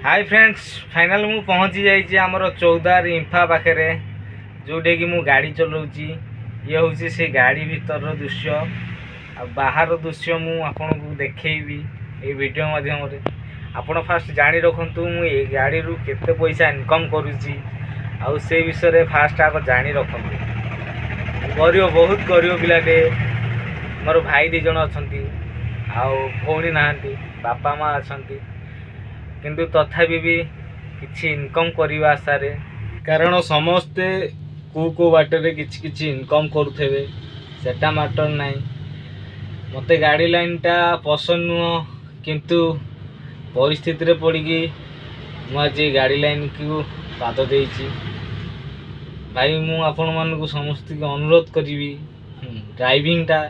Hi friends, final मु पहुँची जाइए आमर 14 इंफा पाखे जोटे कि मु गाड़ी चलाऊँगी। ये हूँ से गाड़ी भीतर दृश्य आ बाहर दृश्य मु आपन को देखी ये वीडियो माध्यम आपण फास्ट जानी रखु मु ये गाड़ी रू केते पैसा इनकम करुच्ची आउ से विषय फास्ट आप जानी रखु। गरीब बहुत गरीब पिलाटे मोर भाई 2 जन अच्छा भौणी ना बापा माँ अच्छा किंतु तथापि भी किछि इनकम करने आशारे कारण समस्ते को बाटे किछि इनकम करुथे सेटा मैटर नाई। मते गाड़ी लाइन टा पसंद नुह किंतु परिस्थिति रे पड़ी मुझे गाड़ी लाइन को पाद देइछि। भाई मु आपण मान को समस्त को अनुरोध करी ड्राइविंग टा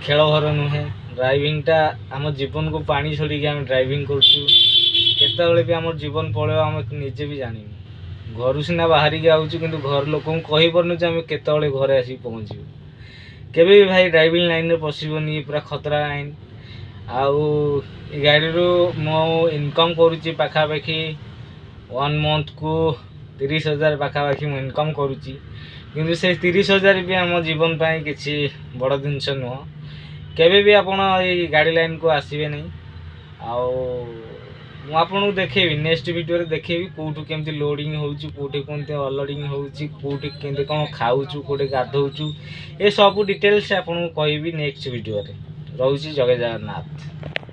खेल भर नुहे। ड्राइविंग टा आम जीवन को पानी छड़ी आम ड्राइविंग करते भी आम जीवन पड़े आम निजे भी जानी। घर सीना बाहर आउचु कि घर लोक कही पार्नु आम केतले घरे आसी पहुँचू। केबे भी भाई ड्राइविंग लाइन में पशिबनी, पूरा खतरा लाइन। आउ गाड़ी रू मो इनकम करुच्ची पाखापाखि 1 मंथ को 30,000 पाखापाखि मु इनकम करुच्ची किंतु से 30,000 भी आम जीवन पाई किछि बड़ जिनस नुह। केबे भी आपण ये गाड़ी लाइन को आसबे नहीं। मु आपन को देखेबी नेक्स्ट वीडियो रे देखेबी कोठु केमती लोडिंग होउची, कोठे कोनते अनलोडिंग होउची, कोठे केंते कोन खाउचू, कोठे गाधौचू, ए सब डिटेल्स आपन को कहबी नेक्स्ट वीडियो रे। रहउची जय जगन्नाथ।